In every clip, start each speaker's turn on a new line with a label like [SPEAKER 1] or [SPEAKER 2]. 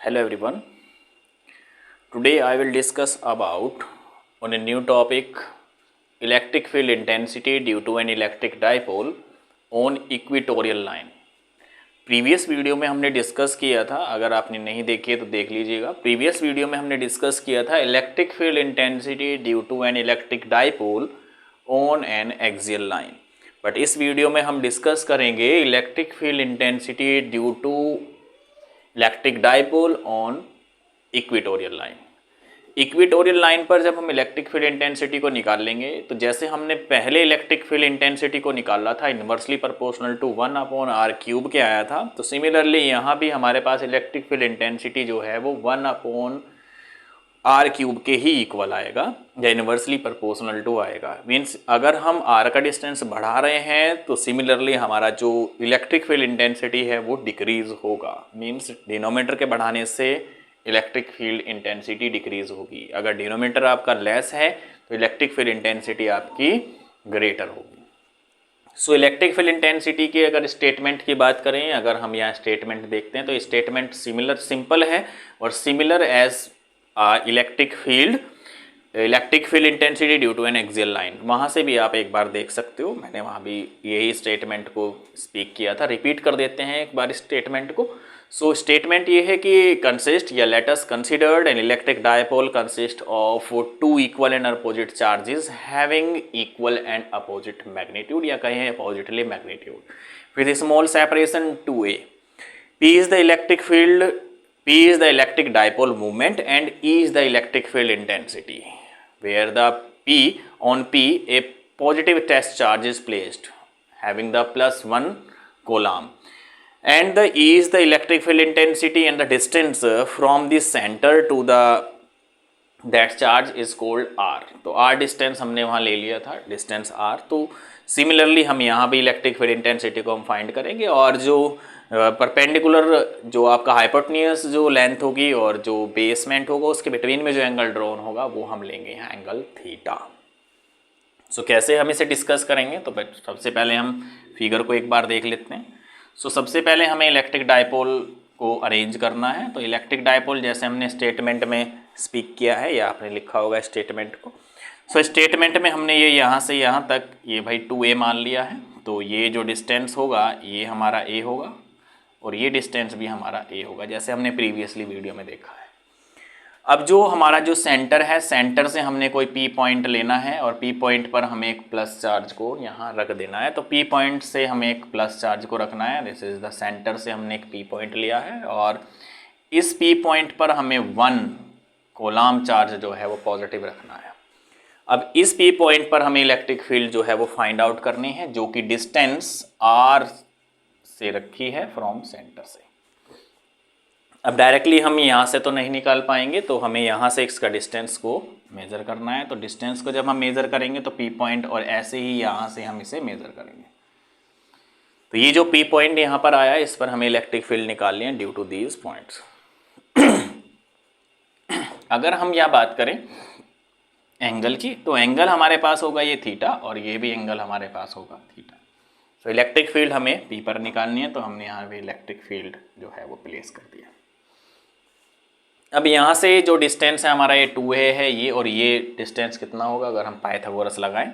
[SPEAKER 1] Hello everyone. Today I will discuss about on a new topic electric field intensity due to an electric dipole on equatorial line. Previous video में हमने discuss किया था, अगर आपने नहीं देखी है तो देख लीजिएगा। प्रीवियस वीडियो में हमने डिस्कस किया था electric field intensity due to an electric dipole on an axial line. But इस वीडियो में हम डिस्कस करेंगे electric field intensity due to electric dipole on equatorial line. Equatorial line पर जब हम इलेक्ट्रिक फील्ड इंटेंसिटी को निकाल लेंगे तो जैसे हमने पहले इलेक्ट्रिक फील्ड इंटेंसिटी को निकाला था इन्वर्सली प्रोपोर्शनल टू 1/r³ के आया था, तो सिमिलरली यहाँ भी हमारे पास इलेक्ट्रिक फील्ड इंटेंसिटी जो है वो 1/r³ के ही इक्वल आएगा या इन्वर्सली प्रोपोर्शनल टू आएगा। मीन्स अगर हम r का डिस्टेंस बढ़ा रहे हैं तो सिमिलरली हमारा जो इलेक्ट्रिक फील्ड इंटेंसिटी है वो डिक्रीज होगा। मीन्स डिनोमिनेटर के बढ़ाने से इलेक्ट्रिक फील्ड इंटेंसिटी डिक्रीज होगी। अगर डिनोमिनेटर आपका लेस है तो इलेक्ट्रिक फील्ड इंटेंसिटी आपकी ग्रेटर होगी। सो इलेक्ट्रिक फील्ड इंटेंसिटी की अगर स्टेटमेंट की बात करें, अगर हम यहाँ स्टेटमेंट देखते हैं तो स्टेटमेंट सिंपल है और similar as electric field intensity due to an axial line. वहाँ से भी आप एक बार देख सकते हो, मैंने वहाँ भी यही स्टेटमेंट को स्पीक किया था। रिपीट कर देते हैं एक बार स्टेटमेंट को। सो स्टेटमेंट ये है कि कंसिस्ट या let us considered an electric dipole consist of two equal and opposite charges having equal and opposite magnitude या कहें oppositely magnitude with small separation 2a। P is the electric field, P is the electric dipole moment and E is the electric field intensity, where the on P a positive test charge is placed having the +1 coulomb, and the E is the electric field intensity and the distance from the center to the that charge is called r। तो r distance हमने वहाँ ले लिया था, distance r। तो similarly हम यहाँ भी इलेक्ट्रिक फील्ड इंटेंसिटी को हम फाइंड करेंगे और जो परपेंडिकुलर जो आपका हाइपोटेन्यूस जो लेंथ होगी और जो बेसमेंट होगा उसके बिटवीन में जो एंगल ड्रॉन होगा वो हम लेंगे यहाँ एंगल थीटा। सो कैसे हम इसे डिस्कस करेंगे, तो सबसे पहले हम फिगर को एक बार देख लेते हैं। सो सबसे पहले हमें इलेक्ट्रिक डाइपोल को अरेंज करना है। तो इलेक्ट्रिक डाइपोल जैसे हमने स्टेटमेंट में स्पीक किया है या आपने लिखा होगा स्टेटमेंट को। सो स्टेटमेंट में हमने ये यहाँ से यहाँ तक ये भाई 2a मान लिया है। तो ये जो डिस्टेंस होगा ये हमारा a होगा और ये डिस्टेंस भी हमारा a होगा, जैसे हमने प्रीवियसली वीडियो में देखा है। अब जो हमारा जो सेंटर है, सेंटर से हमने कोई P पॉइंट लेना है और P पॉइंट पर हमें एक प्लस चार्ज को यहाँ रख देना है। तो P पॉइंट से हमें एक प्लस चार्ज को रखना है। दिस इज द सेंटर से हमने एक P पॉइंट लिया है और इस P पॉइंट पर हमें 1 कोलॉम्ब चार्ज जो है वो पॉजिटिव रखना है। अब इस P पॉइंट पर हमें इलेक्ट्रिक फील्ड जो है वो फाइंड आउट करनी है, जो कि डिस्टेंस r से रखी है फ्रॉम सेंटर से। अब डायरेक्टली हम यहाँ से तो नहीं निकाल पाएंगे, तो हमें यहाँ से इसका डिस्टेंस को मेज़र करना है। तो डिस्टेंस को जब हम मेज़र करेंगे तो P पॉइंट और ऐसे ही यहाँ से हम इसे मेज़र करेंगे। तो ये जो P पॉइंट यहाँ पर आया है इस पर हमें इलेक्ट्रिक फील्ड निकालनी है ड्यू टू दीज पॉइंट्स। अगर हम यहाँ बात करें एंगल की, तो एंगल हमारे पास होगा ये थीटा और ये भी एंगल हमारे पास होगा थीटा। तो इलेक्ट्रिक फील्ड हमें P पर निकालनी है, तो हमने यहाँ भी इलेक्ट्रिक फील्ड जो है वो प्लेस कर दिया। अब यहाँ से जो डिस्टेंस है हमारा ये 2a है ये, और ये डिस्टेंस कितना होगा अगर हम पाइथागोरस लगाएं।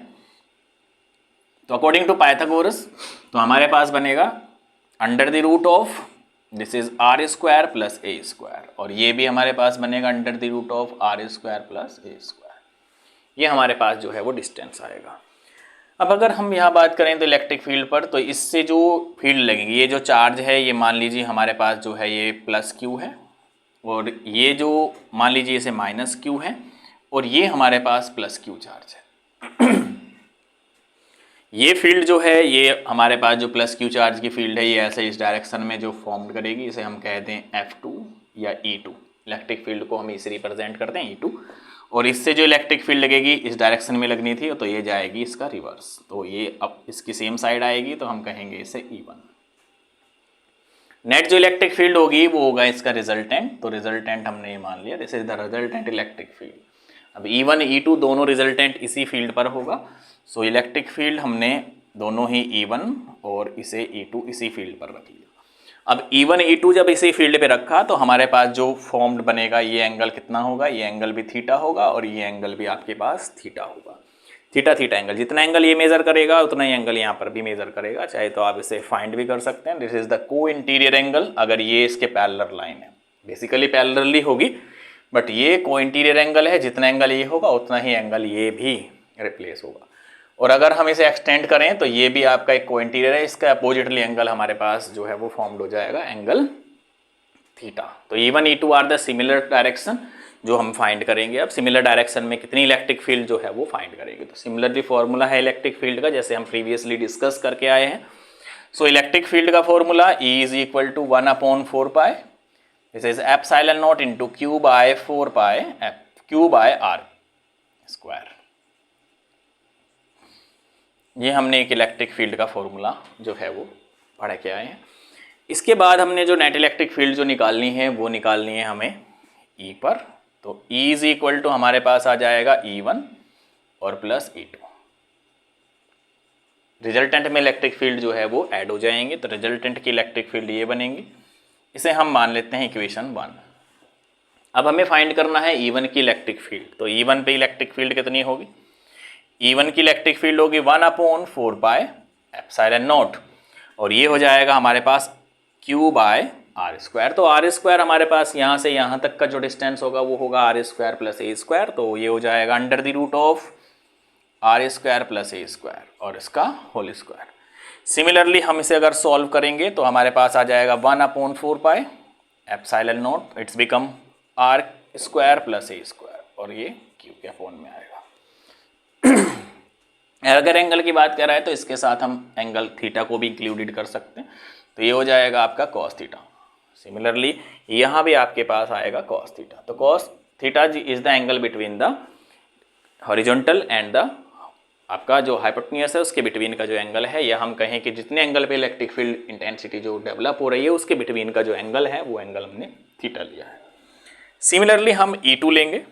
[SPEAKER 1] तो अकॉर्डिंग टू पाइथागोरस तो हमारे पास बनेगा under the root of this is r² + a², और ये भी हमारे पास बनेगा under the root of r² + a²। ये हमारे पास जो है वो डिस्टेंस आएगा। अब अगर हम यहाँ बात करें तो इलेक्ट्रिक फील्ड पर, तो इससे जो फील्ड लगेगी, ये जो चार्ज है ये मान लीजिए हमारे पास जो है ये +q है और ये जो मान लीजिए इसे -q है और ये हमारे पास +q चार्ज है। ये फील्ड जो है ये हमारे पास जो +q चार्ज की फील्ड है ये ऐसे इस डायरेक्शन में जो फॉर्म करेगी, इसे हम कहते हैं F2 या E2। इलेक्ट्रिक फील्ड को हम इसे रिप्रेजेंट करते हैं E2, और इससे जो इलेक्ट्रिक फील्ड लगेगी इस डायरेक्शन में लगनी थी तो ये जाएगी इसका रिवर्स। तो ये अब इसकी सेम साइड आएगी तो हम कहेंगे इसे E1। नेट जो इलेक्ट्रिक फील्ड होगी वो होगा इसका रिजल्टेंट। तो रिजल्टेंट हमने ये मान लिया, this is the resultant electric field. अब E1 E2 दोनों रिजल्टेंट इसी फील्ड पर होगा। सो इलेक्ट्रिक फील्ड हमने दोनों ही E1 और इसे E2 इसी फील्ड पर रख लिया। अब E1 E2 जब इसी फील्ड पे रखा तो हमारे पास जो फॉर्म्ड बनेगा ये एंगल कितना होगा, ये एंगल भी थीटा होगा और ये एंगल भी आपके पास थीटा होगा। थीटा थीटा एंगल, जितना एंगल ये मेजर करेगा उतना ही एंगल यहाँ पर भी मेजर करेगा, चाहे तो आप इसे फाइंड भी कर सकते हैं। दिस इज द को इंटीरियर एंगल, अगर ये इसके पैरेलल लाइन है, बेसिकली पैरेलली होगी बट ये को इंटीरियर एंगल है, जितना एंगल ये होगा उतना ही एंगल ये भी रिप्लेस होगा। और अगर हम इसे एक्सटेंड करें तो ये भी आपका एक को इंटीरियर है, इसका अपोजिटली एंगल हमारे पास जो है वो फॉर्म्ड हो जाएगा एंगल थीटा। तो E1 E2 are the similar direction जो हम फाइंड करेंगे। अब सिमिलर डायरेक्शन में कितनी इलेक्ट्रिक फील्ड जो है वो फाइंड करेंगे। तो सिमिलरली फॉर्मूला है इलेक्ट्रिक फील्ड का, जैसे हम प्रीवियसली डिस्कस करके आए हैं। सो इलेक्ट्रिक फील्ड का formula E is equal to 1/4 pi, this is epsilon naught into Q by 4 pi Q by R square. ये हमने एक इलेक्ट्रिक फील्ड का फॉर्मूला जो है वो पढ़ के आए हैं। इसके बाद हमने जो नेट इलेक्ट्रिक फील्ड जो निकालनी है वो निकालनी है हमें E पर। तो E इज इक्वल टू हमारे पास आ जाएगा E1 और प्लस E2। रिजल्टेंट में इलेक्ट्रिक फील्ड जो है वो ऐड हो जाएंगे, तो रिजल्टेंट की इलेक्ट्रिक फील्ड ये बनेगी। इसे हम मान लेते हैं इक्वेशन 1। अब हमें फाइंड करना है E1 की इलेक्ट्रिक फील्ड। तो E1 पे इलेक्ट्रिक फील्ड कितनी होगी, E1 की इलेक्ट्रिक फील्ड होगी 1/4 पाई एप्सिलॉन नॉट, और ये हो जाएगा हमारे पास Q बाय R स्क्वायर। तो R स्क्वायर हमारे पास यहाँ से यहाँ तक का जो डिस्टेंस होगा वो होगा R square plus A square, तो ये हो जाएगा under the root of R square plus A square और इसका होल स्क्वायर। सिमिलरली हम इसे अगर सॉल्व करेंगे तो हमारे पास आ जाएगा 1/4 pi epsilon naught, it's become R square plus A square और ये Q के फॉर्म में आएगा। अगर एंगल की बात कर रहा है तो इसके साथ हम एंगल थीटा को भी इंक्लूडेड कर सकते हैं, तो ये हो जाएगा आपका कॉस थीटा। सिमिलरली यहाँ भी आपके पास आएगा कॉस थीटा। तो cos theta is the angle between the horizontal and the आपका जो हाइपोटेन्यूस है उसके बिटवीन का जो एंगल है, या हम कहें कि जितने एंगल पे इलेक्ट्रिक फील्ड इंटेंसिटी जो डेवलप हो रही है उसके बिटवीन का जो एंगल है वो एंगल हमने थीटा लिया है। सिमिलरली हम E2 लेंगे।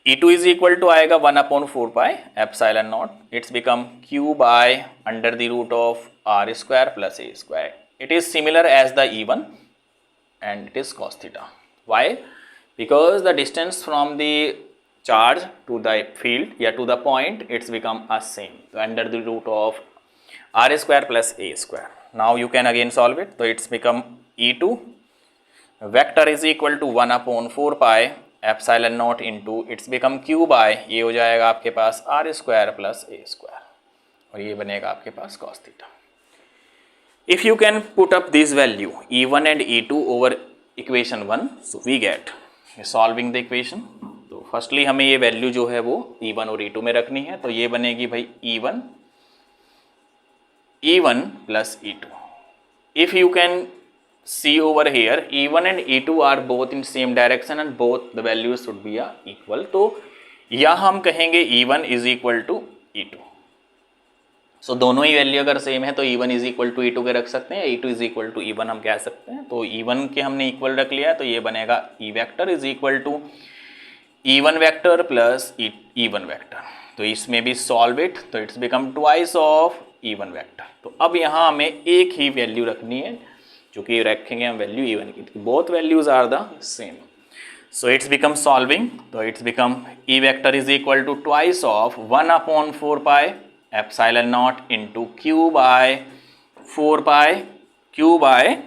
[SPEAKER 1] E2 इज इक्वल टू आएगा 1/4 pi epsilon naught, it's become Q by under the root of R square plus A square. It is similar as the E1 and it is cos theta. Why? Because the distance from the charge to the field या to the point it's become a same, so under the root of R square plus A square. Now you can again solve it. So it's become E2 vector is equal to 1/4 pi epsilon not into it's become Q by, ये हो जाएगा आपके पास R square plus A square और ये बनेगा आपके पास cos theta. If you can put up this value E1 and E2 over equation 1, so we get solving the equation। तो फर्स्टली हमें ये वैल्यू जो है वो E1 और E2 में रखनी है, तो ये बनेगी भाई E1 plus E2। If you can see over here E1 and E2 are both in same direction and both the values should be equal, तो यहाँ हम कहेंगे E1 is equal to E2। सो दोनों ही वैल्यू अगर सेम है तो E1 is equal to E2 के रख सकते हैं, E2 is equal to E1 हम कह सकते हैं। तो E1 के हमने इक्वल रख लिया, तो ये बनेगा E vector is equal to E1 vector plus E1 vector. तो इसमें भी सॉल्व इट, तो it's become twice of E1 vector. तो अब यहाँ हमें एक ही वैल्यू रखनी है, क्योंकि रखेंगे हम वैल्यू E1 की, both values are the same. So it's become solving, तो it's become E vector is equal to twice of 1/4 pi epsilon not into Q by 4 pi Q by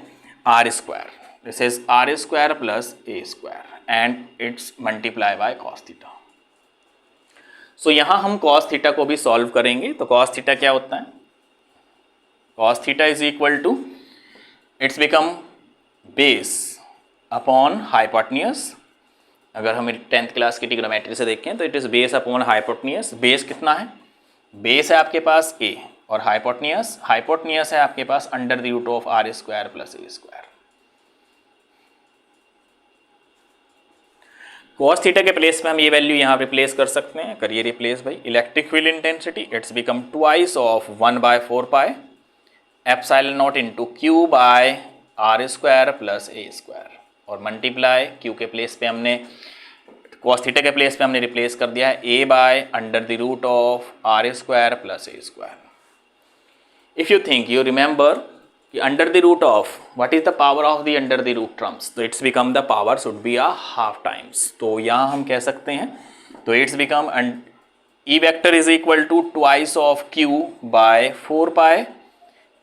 [SPEAKER 1] R square, this is R square plus A square and it's multiply by cos theta. So यहाँ हम cos theta को भी solve करेंगे। तो cos theta क्या होता है, cos theta is equal to it's become base upon hypotenuse. अगर हम 10th क्लास की ट्रिग्नोमेट्री से देखें तो it is base upon hypotenuse. Base कितना है, बेस है आपके पास A और हाइपोटेन्यूस है आपके पास under the root of R square plus A square. Cos theta के प्लेस में हम ये वैल्यू यहाँ रिप्लेस कर सकते हैं। करिए रिप्लेस भाई, electric field intensity it's become twice of 1/4 pi epsilon not into Q by R square plus A square और मल्टीप्लाई Q के प्लेस पे हमने कॉस थीटा के प्लेस पे हमने रिप्लेस कर दिया है A by under the root of R square plus A square. If you think, you remember कि under the root of what is the power of the under the root terms, तो it's become the power should be a half times. तो यहाँ हम कह सकते हैं, तो it's become E vector is equal to twice of Q by 4 pi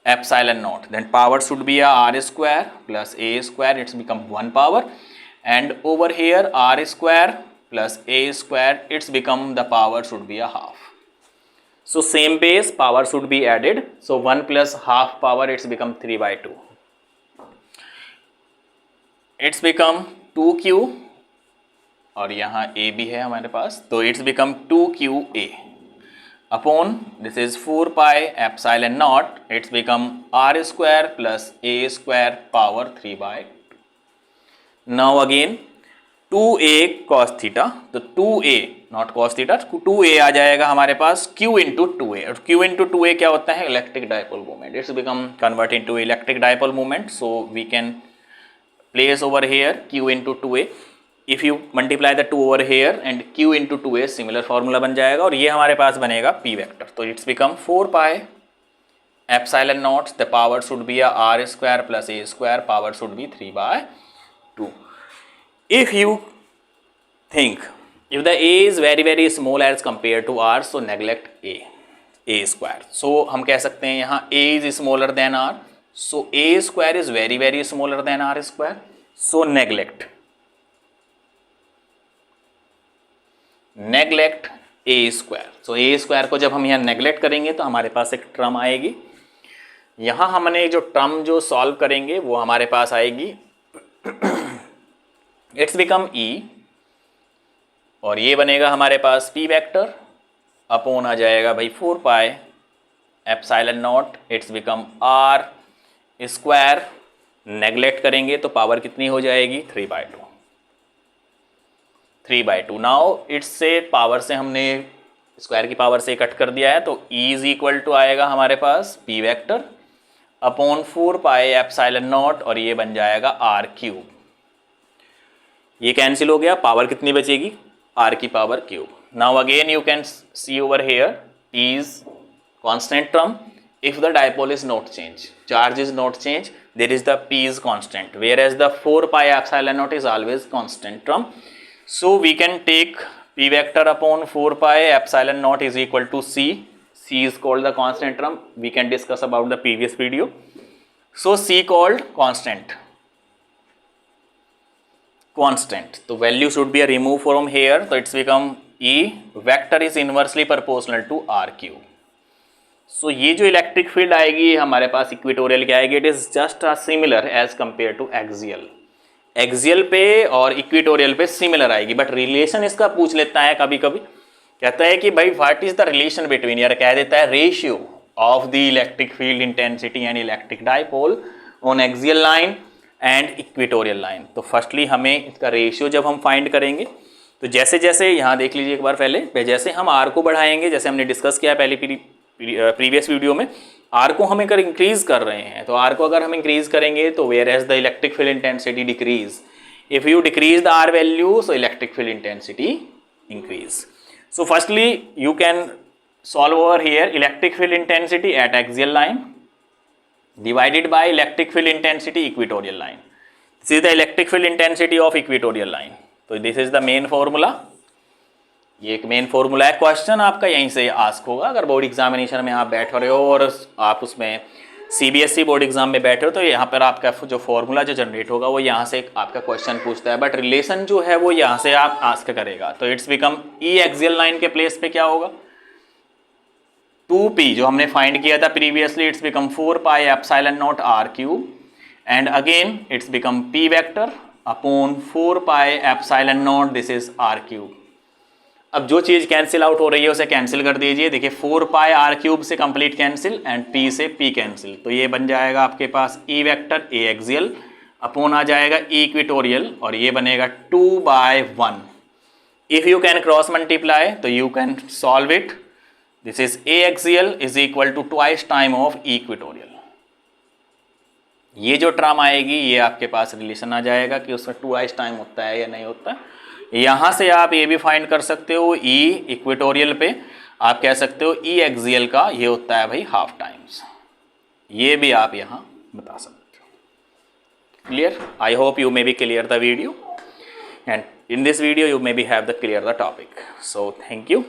[SPEAKER 1] epsilon naught, then power should be a r square plus a square, it's become 1 power, and over here r square plus a square, it's become the power should be a half. So same base power should be added, so 1 plus half power, it's become 3 by 2, it's become 2q, और यहाँ a भी है हमारे पास, तो it's become 2qa upon this is 4 pi epsilon naught, it's become r square plus a square power 3 by 2. Now again 2a cos theta, तो 2a not cos theta, 2a आ जाएगा हमारे पास q into 2a, और q into 2a क्या होता है, electric dipole moment, it's become convert into electric dipole moment, so we can place over here q into 2a, if you multiply the 2 over here and q into 2a, similar formula बन जाएगा, और ये हमारे पास बनेगा p vector, तो it's become 4 pi epsilon not, the power should B a r square plus a square, power should B 3 by 2. If you think if the a is very small as compared to r, so neglect a square. So हम कह सकते हैं यहाँ a is smaller than r, so a square is very smaller than r square, so neglect a square. So a square को जब हम यहाँ neglect करेंगे तो हमारे पास एक टर्म आएगी, यहाँ हमने जो टर्म जो सॉल्व करेंगे वो हमारे पास आएगी इट्स बिकम e, और ये बनेगा हमारे पास p वेक्टर अपॉन आ जाएगा भाई 4 pi epsilon naught, it's become r square, neglect करेंगे तो पावर कितनी हो जाएगी 3 by 2. 3 by 2. नाउ इट्स से पावर से हमने स्क्वायर की पावर से कट कर दिया है, तो e इज इक्वल टू आएगा हमारे पास p vector upon 4 pi epsilon not, और ये बन जाएगा r क्यूब, ये कैंसिल हो गया, पावर कितनी बचेगी r की power cube. Now again you can see over here t is constant term, if the dipole is not changed, charge is not changed, there is the p is constant, whereas the 4 pi epsilon naught is always constant term. So we can take p vector upon 4 pi epsilon naught is equal to c. C is called the constant term. We can discuss about the previous video. So c called constant. So value should be removed from here. So it's become E vector is inversely proportional to r cube. So ये जो electric field आएगी हमारे पास equatorial क्या आएगी, it is just similar as compare to axial. Axial पे और equatorial पे similar आएगी, बट रिलेशन इसका पूछ लेता है कभी कभी, कहता है कि भाई what is the relation between, यार कह देता है ratio of the electric field intensity and electric dipole on axial line and equatorial line. तो फर्स्टली हमें इसका रेशियो जब हम फाइंड करेंगे, तो जैसे जैसे यहाँ देख लीजिए एक बार पहले, जैसे हम आर को बढ़ाएंगे, जैसे हमने डिस्कस किया पहले प्रीवियस वीडियो में, आर को हम अगर इंक्रीज कर रहे हैं, तो आर को अगर हम इंक्रीज करेंगे तो where as the electric field intensity decrease, if you decrease the R value so electric field intensity increase. So firstly you can solve over here electric field intensity at axial line divided by electric field intensity equatorial line. This is the electric field intensity of equatorial line. तो this is the main formula. ये एक main formula है. Question आपका यहीं से ask होगा अगर board examination में आप बैठ रहे हो और आप उसमें CBSE बोर्ड एग्जाम में बैठे हो, तो यहाँ पर आपका जो फॉर्मूला जो जनरेट होगा वो यहाँ से आपका क्वेश्चन पूछता है, बट रिलेशन जो है वो यहाँ से आप आस्क करेगा. तो it's become E axial line के प्लेस पे क्या होगा, 2p जो हमने फाइंड किया था previously, it's become 4 pi epsilon not R cube, and again it's become p vector upon 4 pi epsilon not, this is R cube. अब जो चीज कैंसिल आउट हो रही है उसे कैंसिल कर दीजिए. देखिए 4 पाई आर क्यूब से कंप्लीट कैंसिल एंड p से p कैंसिल, तो ये बन जाएगा आपके पास e vector a axial upon आ जाएगा e इक्वेटोरियल, और ये बनेगा 2/1. If you can cross multiply तो you can solve it. This is a axial is equal to twice time of equatorial. ये जो टर्म आएगी ये आपके पास रिलेशन आ जाएगा कि उसमें twice टाइम होता है या नहीं होता. यहाँ से आप ये भी फाइंड कर सकते हो, E इक्वेटोरियल पे आप कह सकते हो E एक्सियल का ये होता है भाई हाफ टाइम्स. ये भी आप यहाँ बता सकते हो। Clear? I hope you may be clear the video, and in this video you maybe have the clear the topic. So thank you.